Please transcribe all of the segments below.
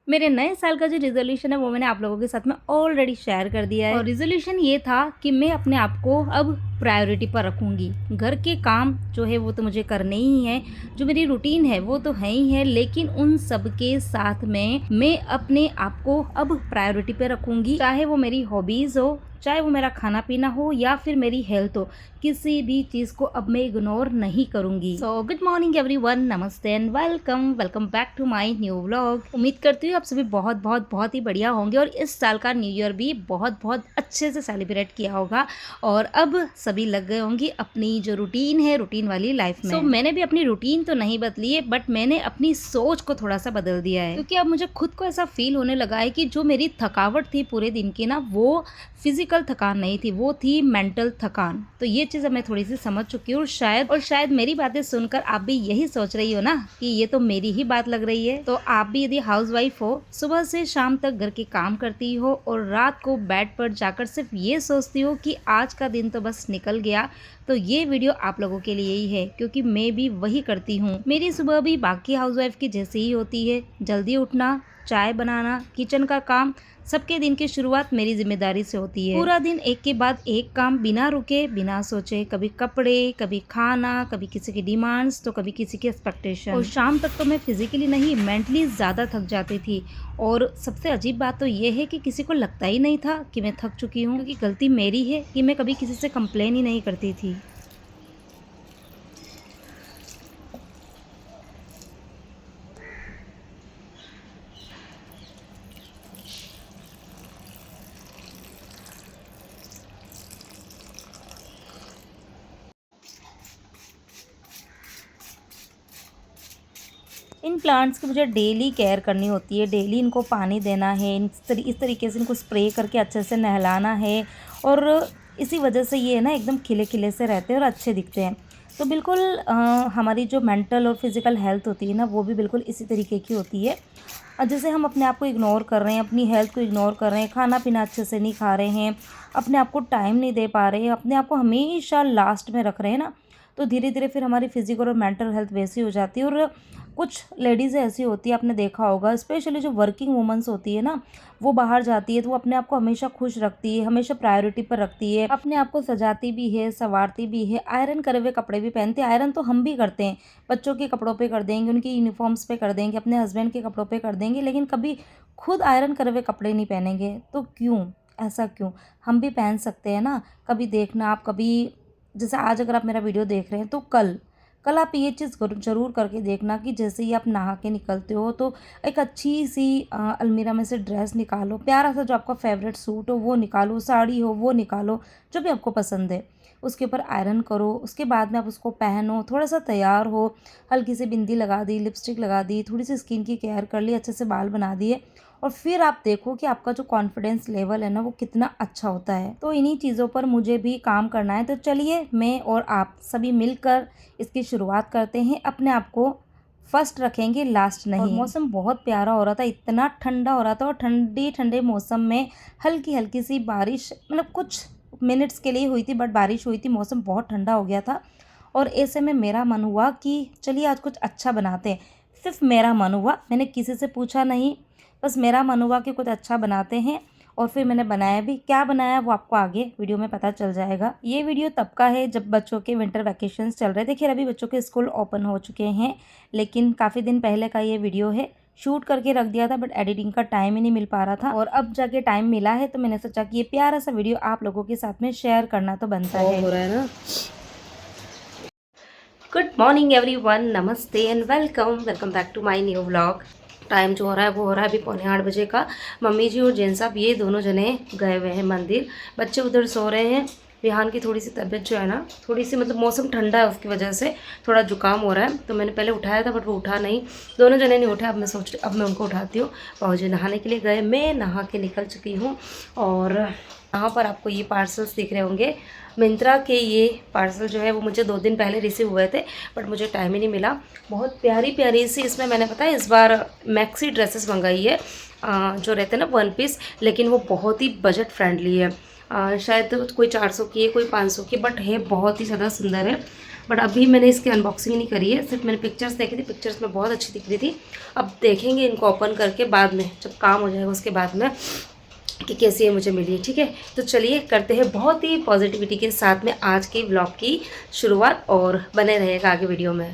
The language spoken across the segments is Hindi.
मेरे नए साल का जो रिजोल्यूशन है वो मैंने आप लोगों के साथ में ऑलरेडी शेयर कर दिया है। और रिजोल्यूशन ये था कि मैं अपने आप को अब प्रायोरिटी पर रखूँगी। घर के काम जो है वो तो मुझे करने ही है, जो मेरी रूटीन है वो तो है ही है, लेकिन उन सब के साथ में मैं अपने आप को अब प्रायोरिटी पे रखूँगी। चाहे वो मेरी हॉबीज़ हो, चाहे वो मेरा खाना पीना हो या फिर मेरी हेल्थ हो, किसी भी चीज़ को अब मैं इग्नोर नहीं करूँगी। सो गुड मॉर्निंग एवरीवन, नमस्ते and welcome welcome back to my new vlog. उम्मीद करती हूँ आप सभी बहुत बहुत बहुत ही बढ़िया होंगे और इस साल का न्यू ईयर भी बहुत बहुत अच्छे से सेलिब्रेट किया होगा और अब सभी लग गए होंगी अपनी जो रूटीन है, रूटीन वाली लाइफ में। सो मैंने भी अपनी रूटीन तो नहीं बदली है, बट मैंने अपनी सोच को थोड़ा सा बदल दिया है, क्योंकि अब मुझे खुद को ऐसा फील होने लगा है कि जो मेरी थकावट थी पूरे दिन की ना, वो फिजिकल थकान नहीं थी, वो थी मेंटल थकान। तो ये चीज़ मैं थोड़ी सी समझ चुकी हूँ और शायद मेरी बातें सुनकर आप भी यही सोच रही हो ना कि ये तो मेरी ही बात लग रही है। तो आप भी यदि हाउसवाइफ हो, सुबह से शाम तक घर के काम करती हो और रात को बेड पर जाकर सिर्फ ये सोचती हो कि आज का दिन तो बस निकल गया, तो ये वीडियो आप लोगों के लिए ही है, क्योंकि मैं भी वही करती हूँ। मेरी सुबह भी बाकी हाउसवाइफ की जैसे ही होती है, जल्दी उठना, चाय बनाना, किचन का काम, सबके दिन की शुरुआत मेरी जिम्मेदारी से होती है। पूरा दिन एक के बाद एक काम, बिना रुके बिना सोचे, कभी कपड़े, कभी खाना, कभी किसी की डिमांड्स, तो कभी किसी की एक्सपेक्टेशन। और शाम तक तो मैं फिजिकली नहीं, मेंटली ज़्यादा थक जाती थी। और सबसे अजीब बात तो ये है कि किसी को लगता ही नहीं था कि मैं थक चुकी हूँ, क्योंकि गलती मेरी है कि मैं कभी किसी से कंप्लेन ही नहीं करती थी। इन प्लांट्स की मुझे डेली केयर करनी होती है, डेली इनको पानी देना है, इस तरीके से इनको स्प्रे करके अच्छे से नहलाना है। और इसी वजह से ये है ना, एकदम खिले खिले से रहते हैं और अच्छे दिखते हैं। तो बिल्कुल हमारी जो मेंटल और फिज़िकल हेल्थ होती है ना, वो भी बिल्कुल इसी तरीके की होती है। जैसे हम अपने आप को इग्नोर कर रहे हैं, अपनी हेल्थ को इग्नोर कर रहे हैं, खाना पीना अच्छे से नहीं खा रहे हैं, अपने आप को टाइम नहीं दे पा रहे हैं, अपने आप को हमेशा लास्ट में रख रहे हैं ना, तो धीरे धीरे फिर हमारी फिजिकल और मेंटल हेल्थ वैसी हो जाती है। और कुछ लेडीज़ ऐसी होती है, आपने देखा होगा, स्पेशली जो वर्किंग वुमेंस होती है ना, वो बाहर जाती है तो वो अपने आप को हमेशा खुश रखती है, हमेशा प्रायोरिटी पर रखती है, अपने आप को सजाती भी है, संवारती भी है, आयरन करे हुए कपड़े भी पहनते हैं। आयरन तो हम भी करते हैं, बच्चों के कपड़ों पे कर देंगे, उनकी यूनिफॉर्म्स पे कर देंगे, अपने हस्बैंड के कपड़ों पे कर देंगे, लेकिन कभी खुद आयरन करे हुए कपड़े नहीं पहनेंगे। तो क्यों, ऐसा क्यों? हम भी पहन सकते हैं ना। कभी देखना आप, कभी जैसे आज अगर आप मेरा वीडियो देख रहे हैं तो कल कल आप ये चीज़ ज़रूर करके देखना कि जैसे ही आप नहा के निकलते हो तो एक अच्छी सी अलमीरा में से ड्रेस निकालो, प्यारा सा जो आपका फेवरेट सूट हो वो निकालो, साड़ी हो वो निकालो, जो भी आपको पसंद है, उसके ऊपर आयरन करो। उसके बाद में आप उसको पहनो, थोड़ा सा तैयार हो, हल्की सी बिंदी लगा दी, लिपस्टिक लगा दी, थोड़ी सी स्किन की केयर कर ली, अच्छे से बाल बना दिए, और फिर आप देखो कि आपका जो कॉन्फिडेंस लेवल है ना, वो कितना अच्छा होता है। तो इन्हीं चीज़ों पर मुझे भी काम करना है। तो चलिए मैं और आप सभी मिलकर इसकी शुरुआत करते हैं। अपने आप को फर्स्ट रखेंगे, लास्ट नहीं। और मौसम बहुत प्यारा हो रहा था, इतना ठंडा हो रहा था, और ठंडे ठंडे मौसम में हल्की हल्की सी बारिश, मतलब कुछ मिनट्स के लिए हुई थी, बट बारिश हुई थी, मौसम बहुत ठंडा हो गया था। और ऐसे में मेरा मन हुआ कि चलिए आज कुछ अच्छा बनाते हैं। सिर्फ मेरा मन हुआ, मैंने किसी से पूछा नहीं, बस मेरा मन हुआ कि कुछ अच्छा बनाते हैं। और फिर मैंने बनाया भी। क्या बनाया वो आपको आगे वीडियो में पता चल जाएगा। ये वीडियो तब का है जब बच्चों के विंटर वैकेशंस चल रहे थे। खैर अभी बच्चों के स्कूल ओपन हो चुके हैं, लेकिन काफ़ी दिन पहले का ये वीडियो है। शूट करके रख दिया था, बट एडिटिंग का टाइम ही नहीं मिल पा रहा था, और अब जाके टाइम मिला है, तो मैंने सोचा कि ये प्यारा सा वीडियो आप लोगों के साथ में शेयर करना तो बनता है। हो रहा है ना। गुड मॉर्निंग एवरीवन, नमस्ते and welcome back to my new vlog. Time जो हो रहा है वो हो रहा है अभी 7:45 का। मम्मी जी और जैन साहब ये दोनों जने गए हुए हैं मंदिर, बच्चे उधर सो रहे हैं। रिहान की थोड़ी सी तबीयत जो है ना, थोड़ी सी मतलब मौसम ठंडा है उसकी वजह से थोड़ा जुकाम हो रहा है, तो मैंने पहले उठाया था बट वो उठा नहीं, दोनों जने नहीं उठे। अब मैं उनको उठाती हूँ। बाबूजी नहाने के लिए गए, मैं नहा के निकल चुकी हूँ। और यहाँ पर आपको ये पार्सल्स दिख रहे होंगे, मिंत्रा के। ये पार्सल जो है वो मुझे 2 दिन पहले रिसीव हुए थे, बट मुझे टाइम ही नहीं मिला। बहुत प्यारी प्यारी सी इसमें मैंने पता है इस बार मैक्सी ड्रेसेस मंगाई है, जो रहते हैं ना 1 पीस, लेकिन वो बहुत ही बजट फ्रेंडली है। शायद कोई 400 की है, कोई 500 की, बट है बहुत ही ज़्यादा सुंदर है। बट अभी मैंने इसकी अनबॉक्सिंग नहीं करी है, सिर्फ मैंने पिक्चर्स देखी थी, पिक्चर्स में बहुत अच्छी दिख रही थी। अब देखेंगे इनको ओपन करके बाद में, जब काम हो जाएगा उसके बाद में, कि कैसी है मुझे मिली है। ठीक है, तो चलिए करते हैं बहुत ही पॉजिटिविटी के साथ में आज के व्लॉग की शुरुआत, और बने रहेगा आगे वीडियो में।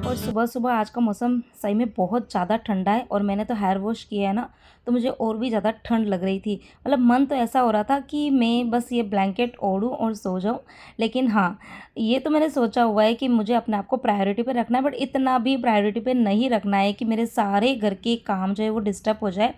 और सुबह सुबह आज का मौसम सही में बहुत ज़्यादा ठंडा है, और मैंने तो हेयर वॉश किया है ना, तो मुझे और भी ज़्यादा ठंड लग रही थी। मतलब मन तो ऐसा हो रहा था कि मैं बस ये ब्लैंकेट ओढ़ूँ और सो जाऊँ। लेकिन हाँ, ये तो मैंने सोचा हुआ है कि मुझे अपने आप को प्रायोरिटी पे रखना है, बट इतना भी प्रायोरिटी पे नहीं रखना है कि मेरे सारे घर के काम जो है वो डिस्टर्ब हो जाए।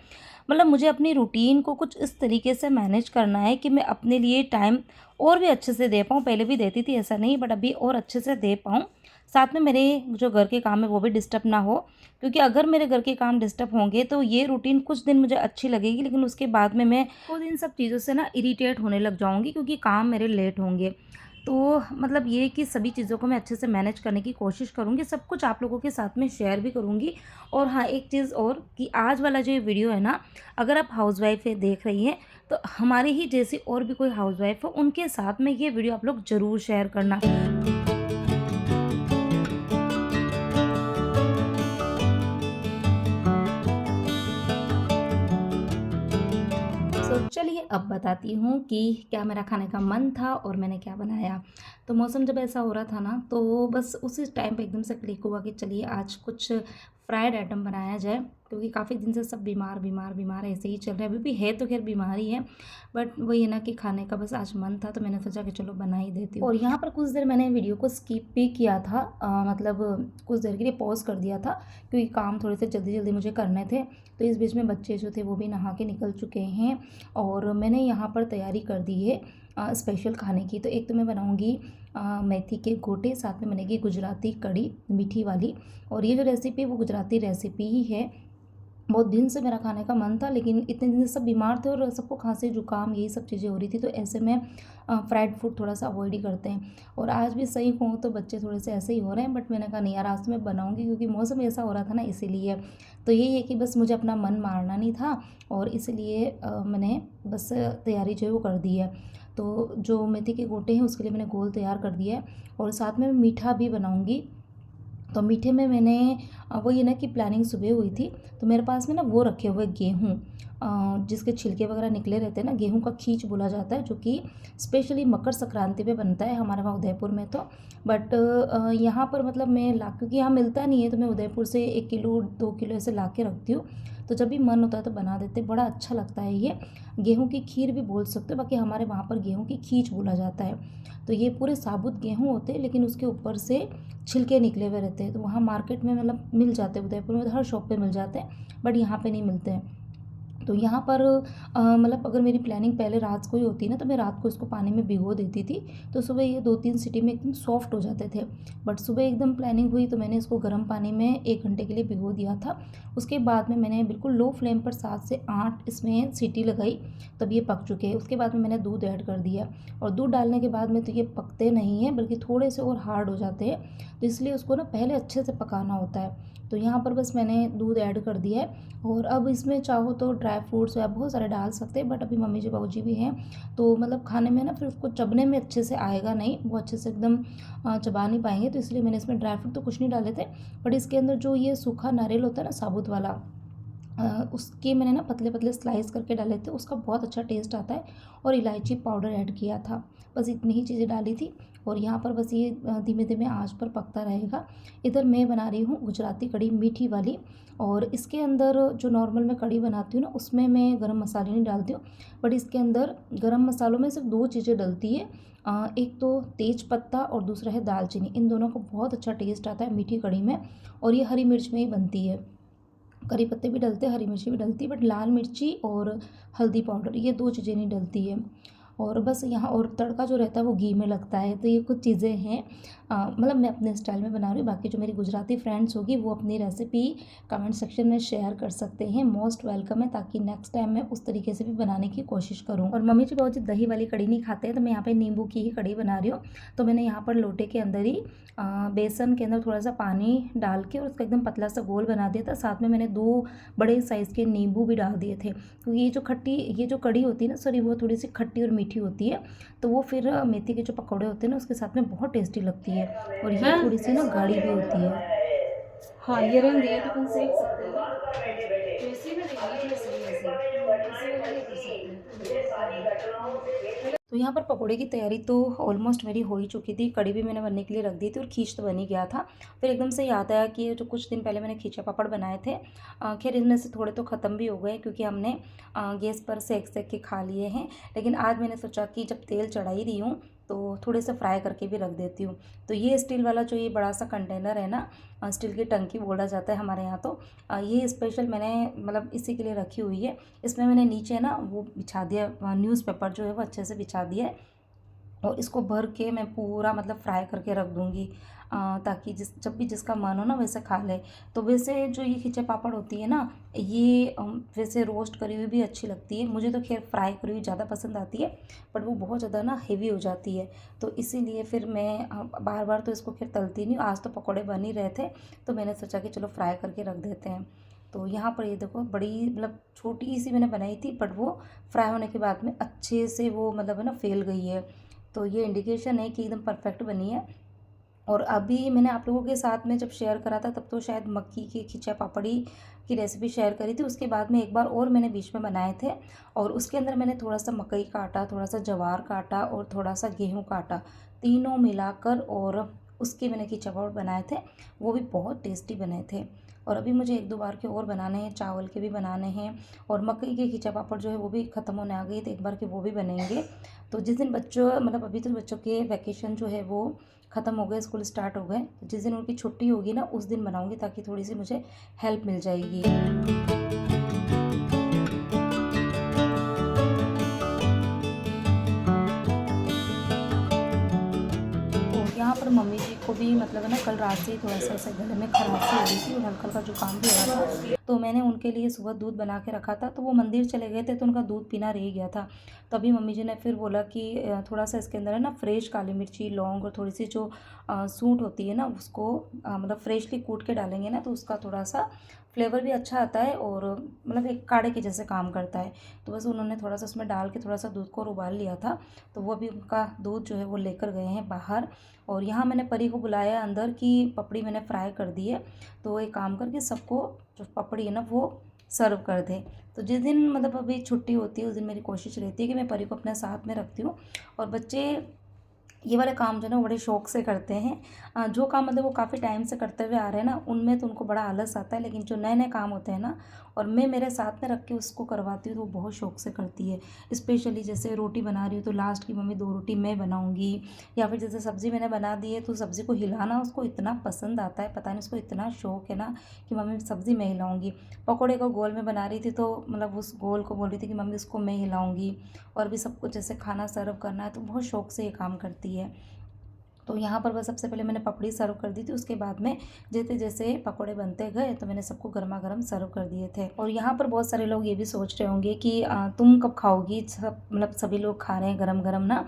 मतलब मुझे अपनी रूटीन को कुछ इस तरीके से मैनेज करना है कि मैं अपने लिए टाइम और भी अच्छे से दे पाऊँ। पहले भी देती थी, ऐसा नहीं, बट अभी और अच्छे से दे पाऊँ। साथ में मेरे जो घर के काम है वो भी डिस्टर्ब ना हो, क्योंकि अगर मेरे घर के काम डिस्टर्ब होंगे तो ये रूटीन कुछ दिन मुझे अच्छी लगेगी, लेकिन उसके बाद में मैं खुद इन सब चीज़ों से ना इरिटेट होने लग जाऊँगी, क्योंकि काम मेरे लेट होंगे। तो मतलब ये कि सभी चीज़ों को मैं अच्छे से मैनेज करने की कोशिश करूँगी, सब कुछ आप लोगों के साथ में शेयर भी करूँगी। और हाँ, एक चीज़ और कि आज वाला जो ये वीडियो है ना, अगर आप हाउसवाइफ है देख रही हैं, तो हमारी ही जैसी और भी कोई हाउसवाइफ हो, उनके साथ में ये वीडियो आप लोग ज़रूर शेयर करना। चलिए अब बताती हूँ कि क्या मेरा खाने का मन था और मैंने क्या बनाया। तो मौसम जब ऐसा हो रहा था ना, तो बस उसी टाइम पे एकदम से क्लिक हुआ कि चलिए आज कुछ फ्राइड आइटम बनाया जाए, क्योंकि काफ़ी दिन से सब बीमार बीमार बीमार ऐसे ही चल रहे हैं। अभी भी है तो खैर बीमारी है, बट वही है ना कि खाने का बस आज मन था, तो मैंने सोचा कि चलो बना ही देती हूँ। और यहाँ पर कुछ देर मैंने वीडियो को स्किप भी किया था, मतलब कुछ देर के लिए पॉज कर दिया था, क्योंकि काम थोड़े से जल्दी जल्दी मुझे करने थे। तो इस बीच में बच्चे जो थे वो भी नहा के निकल चुके हैं, और मैंने यहाँ पर तैयारी कर दी है स्पेशल खाने की। तो एक तो मैं बनाऊँगी मेथी के गोटे, साथ में बनेगी गुजराती कढ़ी मीठी वाली। और ये जो रेसिपी है वो गुजराती रेसिपी ही है। बहुत दिन से मेरा खाने का मन था, लेकिन इतने दिन से सब बीमार थे और सबको खांसी जुकाम यही सब चीज़ें हो रही थी, तो ऐसे में फ्राइड फूड थोड़ा सा अवॉइड ही करते हैं। और आज भी सही कहूँ तो बच्चे थोड़े से ऐसे ही हो रहे हैं, बट मैंने कहा नहीं यार, आज तो मैं बनाऊँगी, क्योंकि मौसम ऐसा हो रहा था ना, इसीलिए। तो यही है कि बस मुझे अपना मन मारना नहीं था, और इसलिए मैंने बस तैयारी जो है वो कर दी है। तो जो मेथी के गोटे हैं उसके लिए मैंने घोल तैयार कर दिया है, और साथ में मैं मीठा भी बनाऊँगी। तो मीठे में मैंने वही है ना कि प्लानिंग सुबह हुई थी, तो मेरे पास में ना वो रखे हुए गेहूँ, जिसके छिलके वगैरह निकले रहते हैं ना, गेहूँ का खीच बोला जाता है, जो कि स्पेशली मकर संक्रांति पे बनता है हमारे वहाँ उदयपुर में। तो बट यहाँ पर मतलब मैं ला, क्योंकि यहाँ मिलता नहीं है, तो मैं उदयपुर से 1 किलो 2 किलो ऐसे ला के रखती हूँ। तो जब भी मन होता है तो बना देते, बड़ा अच्छा लगता है ये। गेहूँ की खीर भी बोल सकते हो, बाकी हमारे वहाँ पर गेहूँ की खीच बोला जाता है। तो ये पूरे साबुत गेहूँ होते हैं, लेकिन उसके ऊपर से छिलके निकले हुए रहते हैं। तो वहाँ मार्केट में मतलब मिल जाते हैं, उदयपुर में तो हर शॉप पे मिल जाते हैं, बट यहाँ पे नहीं मिलते हैं। तो यहाँ पर मतलब अगर मेरी प्लानिंग पहले रात को ही होती ना, तो मैं रात को इसको पानी में भिगो देती थी, तो सुबह ये 2-3 सीटी में एकदम सॉफ्ट हो जाते थे। बट सुबह एकदम प्लानिंग हुई तो मैंने इसको गर्म पानी में 1 घंटे के लिए भिगो दिया था। उसके बाद में मैंने बिल्कुल लो फ्लेम पर 7 से 8 इसमें सीटी लगाई, तब ये पक चुके हैं। उसके बाद में मैंने दूध ऐड कर दिया, और दूध डालने के बाद में तो ये पकते नहीं हैं, बल्कि थोड़े से और हार्ड हो जाते हैं, तो इसलिए उसको ना पहले अच्छे से पकाना होता है। तो यहाँ पर बस मैंने दूध ऐड कर दिया है, और अब इसमें चाहो तो ड्राई फ्रूट्स या बहुत सारे डाल सकते हैं, बट अभी मम्मी जी बाबू जी भी हैं, तो मतलब खाने में ना फिर उसको चबने में अच्छे से आएगा नहीं, वो अच्छे से एकदम चबा नहीं पाएंगे, तो इसलिए मैंने इसमें ड्राई फ्रूट तो कुछ नहीं डाले थे। बट इसके अंदर जो ये सूखा नारियल होता है ना, साबुत वाला, उसके मैंने ना पतले पतले स्लाइस करके डाले थे, उसका बहुत अच्छा टेस्ट आता है। और इलायची पाउडर ऐड किया था, बस इतनी ही चीज़ें डाली थी। और यहाँ पर बस ये धीमे धीमे आंच पर पकता रहेगा। इधर मैं बना रही हूँ गुजराती कढ़ी मीठी वाली, और इसके अंदर जो नॉर्मल मैं कढ़ी बनाती हूँ ना, उसमें मैं गरम मसाले नहीं डालती हूँ, बट इसके अंदर गरम मसालों में सिर्फ 2 चीज़ें डलती है। एक तो तेज पत्ता और दूसरा है दालचीनी, इन दोनों को बहुत अच्छा टेस्ट आता है मीठी कढ़ी में। और ये हरी मिर्च में ही बनती है, करी पत्ते भी डलते हैं, हरी मिर्ची भी डलती है, बट लाल मिर्ची और हल्दी पाउडर ये 2 चीज़ें नहीं डलती है। और बस यहाँ और तड़का जो रहता है वो घी में लगता है। तो ये कुछ चीज़ें हैं, मतलब मैं अपने स्टाइल में बना रही हूँ। बाकी जो मेरी गुजराती फ्रेंड्स होगी वो अपनी रेसिपी कमेंट सेक्शन में शेयर कर सकते हैं, मोस्ट वेलकम है, ताकि नेक्स्ट टाइम मैं उस तरीके से भी बनाने की कोशिश करूँ। और मम्मी जी बहुत जी दही वाली कड़ी नहीं खाते हैं, तो मैं यहाँ पे नींबू की ही कड़ी बना रही हूँ। तो मैंने यहाँ पर लोटे के अंदर ही बेसन के अंदर थोड़ा सा पानी डाल के और उसका एकदम पतला सा गोल बना दिया था। साथ में मैंने 2 बड़े साइज़ के नींबू भी डाल दिए थे, क्योंकि ये जो कड़ी होती है ना सॉरी, वो थोड़ी सी खट्टी और मीठी होती है। तो वो फिर मेथी के जो पकौड़े होते हैं ना उसके साथ में बहुत टेस्टी लगती है। और ये हाँ थोड़ी सी ना गाढ़ी भी होती है। हाँ, ये रंग दिया तो अपन सेक सकते हैं। तो इसी में देंगे तो सही है, इसी में नहीं कर सकते। तो यहाँ पर पकोड़े की तैयारी तो ऑलमोस्ट मेरी हो ही चुकी थी। कड़ी भी मैंने बनने के लिए रख दी थी और खींच तो बन ही गया था। फिर एकदम से याद आया कि ये जो कुछ दिन पहले मैंने खींचा पापड़ बनाए थे, खैर इनमें से थोड़े तो ख़त्म भी हो गए क्योंकि हमने गैस पर सेक सेक के खा लिए हैं। लेकिन आज मैंने सोचा कि जब तेल चढ़ा ही रही हूँ तो थोड़े से फ्राई करके भी रख देती हूँ। तो ये स्टील वाला जो ये बड़ा सा कंटेनर है ना, स्टील की टंकी बोला जाता है हमारे यहाँ। तो ये स्पेशल मैंने मतलब इसी के लिए रखी हुई है। इसमें मैंने नीचे ना वो बिछा दिया, न्यूज़पेपर जो है वो अच्छे से बिछा दिया है। और इसको भर के मैं पूरा मतलब फ्राई करके रख दूँगी, ताकि जब भी जिसका मन हो ना वैसे खा ले। तो वैसे जो ये खिचे पापड़ होती है ना, ये वैसे रोस्ट करी हुई भी अच्छी लगती है। मुझे तो खैर फ्राई करी हुई ज़्यादा पसंद आती है, बट वो बहुत ज़्यादा ना हेवी हो जाती है। तो इसीलिए फिर मैं बार बार तो इसको खैर तलती नहीं हूँ। आज तो पकौड़े बन ही रहे थे तो मैंने सोचा कि चलो फ्राई करके रख देते हैं। तो यहाँ पर ये देखो बड़ी मतलब छोटी सी मैंने बनाई थी, बट वो फ्राई होने के बाद में अच्छे से वो मतलब है ना फैल गई है। तो ये इंडिकेशन है कि एकदम परफेक्ट बनी है। और अभी मैंने आप लोगों के साथ में जब शेयर करा था तब तो शायद मक्की की खिचा पापड़ी की रेसिपी शेयर करी थी। उसके बाद में एक बार और मैंने बीच में बनाए थे और उसके अंदर मैंने थोड़ा सा मकई का आटा, थोड़ा सा ज्वार का आटा और थोड़ा सा गेहूं का आटा, तीनों मिलाकर और उसके मैंने खिचा पापड़ बनाए थे। वो भी बहुत टेस्टी बने थे। और अभी मुझे 1-2 बार के और बनाने हैं, चावल के भी बनाने हैं। और मकई के खिचा पापड़ जो है वो भी ख़त्म होने आ गई, तो एक बार के वो भी बनेंगे। तो जिस दिन बच्चों मतलब अभी तो बच्चों के वैकेशन जो है वो ख़त्म हो गए, स्कूल स्टार्ट हो गए। तो जिस दिन उनकी छुट्टी होगी ना उस दिन बनाऊँगी, ताकि थोड़ी सी मुझे हेल्प मिल जाएगी। तो यहाँ पर मम्मी जी को भी मतलब है ना कल रात से ही थोड़ा सा ऐसे गले में खराशी हो रही थी और हल्का हल्का जुकाम भी हो रहा था। तो मैंने उनके लिए सुबह दूध बना के रखा था, तो वो मंदिर चले गए थे तो उनका दूध पीना रह गया था। तभी मम्मी जी ने फिर बोला कि थोड़ा सा इसके अंदर है ना फ्रेश काली मिर्ची, लौंग और थोड़ी सी जो सूंठ होती है ना उसको मतलब फ्रेशली कूट के डालेंगे ना तो उसका थोड़ा सा फ्लेवर भी अच्छा आता है और मतलब एक काढ़े के जैसे काम करता है। तो बस उन्होंने थोड़ा सा उसमें डाल के थोड़ा सा दूध को और उबाल लिया था। तो वो अभी उनका दूध जो है वो लेकर गए हैं बाहर। और यहाँ मैंने परी को बुलाया अंदर कि पपड़ी मैंने फ्राई कर दी है, तो एक काम करके सबको जो पपड़ी है ना वो सर्व कर दे। तो जिस दिन मतलब अभी छुट्टी होती है उस दिन मेरी कोशिश रहती है कि मैं परी को अपने साथ में रखती हूँ। और बच्चे ये वाले काम जो है ना वो बड़े शौक से करते हैं। जो काम मतलब वो काफ़ी टाइम से करते हुए आ रहे हैं ना उनमें तो उनको बड़ा आलस आता है, लेकिन जो नए नए काम होते हैं ना और मैं मेरे साथ में रख के उसको करवाती हूँ तो वो बहुत शौक से करती है। स्पेशली जैसे रोटी बना रही हूँ तो लास्ट की मम्मी 2 रोटी मैं बनाऊँगी, या फिर जैसे सब्ज़ी मैंने बना दी है तो सब्ज़ी को हिलाना उसको इतना पसंद आता है, पता नहीं उसको इतना शौक है ना कि मम्मी सब्ज़ी मैं हिलाऊँगी। पकौड़े को गोल में बना रही थी तो मतलब उस गोल को बोल रही थी कि मम्मी उसको मैं हिलाऊँगी। और भी सबको जैसे खाना सर्व करना है तो बहुत शौक से ये काम करती है। तो यहाँ पर बस सबसे पहले मैंने पपड़ी सर्व कर दी थी, उसके बाद में जैसे जैसे पकोड़े बनते गए तो मैंने सबको गर्मा गर्म सर्व कर दिए थे। और यहाँ पर बहुत सारे लोग ये भी सोच रहे होंगे कि तुम कब खाओगी, सब मतलब सभी लोग खा रहे हैं गरम गरम ना।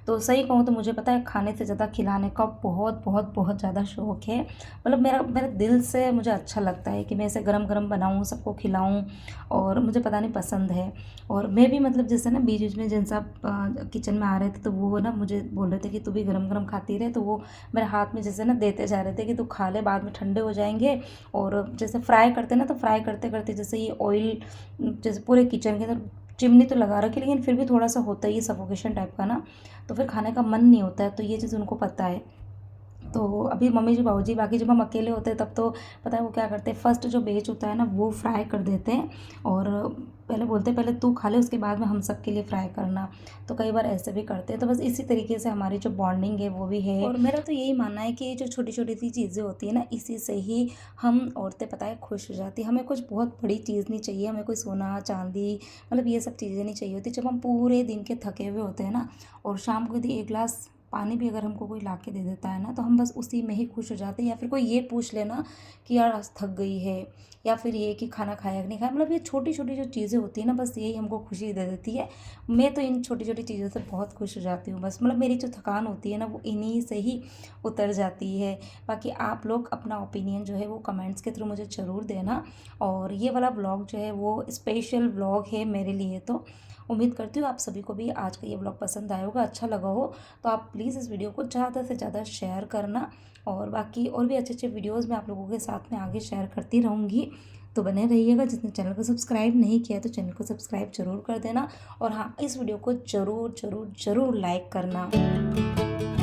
तो सही कहूँ तो मुझे पता है खाने से ज़्यादा खिलाने का बहुत बहुत बहुत ज़्यादा शौक है। मतलब मेरा मेरे दिल से मुझे अच्छा लगता है कि मैं इसे गरम गरम बनाऊँ, सबको खिलाऊँ, और मुझे पता नहीं पसंद है। और मैं भी मतलब जैसे ना बीच बीच में जिन सब किचन में आ रहे थे तो वो ना मुझे बोल रहे थे कि तू भी गरम गरम खाती रहे, तो वो मेरे हाथ में जैसे ना देते जा रहे थे कि तू खा ले, बाद में ठंडे हो जाएंगे। और जैसे फ्राई करते ना तो फ्राई करते करते जैसे ये ऑयल जैसे पूरे किचन के अंदर, चिमनी तो लगा रखी लेकिन फिर भी थोड़ा सा होता ही है सफोकेशन टाइप का ना, तो फिर खाने का मन नहीं होता है। तो ये चीज़ उनको पता है। तो अभी मम्मी जी बाबूजी बाकी जब हम अकेले होते हैं तब तो पता है वो क्या करते हैं, फर्स्ट जो बेच होता है ना वो फ्राई कर देते हैं और पहले बोलते हैं पहले तू खा ले उसके बाद में हम सब के लिए फ्राई करना। तो कई बार ऐसे भी करते हैं। तो बस इसी तरीके से हमारी जो बॉन्डिंग है वो भी है। और मेरा तो यही मानना है कि ये जो छोटी छोटी सी चीज़ें होती है ना इसी से ही हम औरतें पता है खुश हो जाती है। हमें कुछ बहुत बड़ी चीज़ नहीं चाहिए, हमें कोई सोना चांदी मतलब ये सब चीज़ें नहीं चाहिए होती। जब हम पूरे दिन के थके हुए होते हैं ना और शाम को यदि एक गिलास पानी भी अगर हमको कोई ला के दे देता है ना तो हम बस उसी में ही खुश हो जाते हैं। या फिर कोई ये पूछ लेना कि यार आज थक गई है, या फिर ये कि खाना खाया कि नहीं खाया, मतलब ये छोटी छोटी जो चीज़ें होती है ना बस यही हमको खुशी दे देती है। मैं तो इन छोटी छोटी चीज़ों से बहुत खुश हो जाती हूँ। बस मतलब मेरी जो थकान होती है ना वो इन्हीं से ही उतर जाती है। बाकी आप लोग अपना ओपिनियन जो है वो कमेंट्स के थ्रू मुझे ज़रूर देना। और ये वाला ब्लॉग जो है वो स्पेशल ब्लॉग है मेरे लिए। तो उम्मीद करती हूँ आप सभी को भी आज का ये ब्लॉग पसंद आया होगा, अच्छा लगा हो। तो आप प्लीज़ इस वीडियो को ज़्यादा से ज़्यादा शेयर करना। और बाकी और भी अच्छे अच्छे वीडियोज़ मैं आप लोगों के साथ में आगे शेयर करती रहूँगी। तो बने रहिएगा। जिसने चैनल को सब्सक्राइब नहीं किया तो चैनल को सब्सक्राइब ज़रूर कर देना। और हाँ, इस वीडियो को ज़रूर ज़रूर ज़रूर लाइक करना।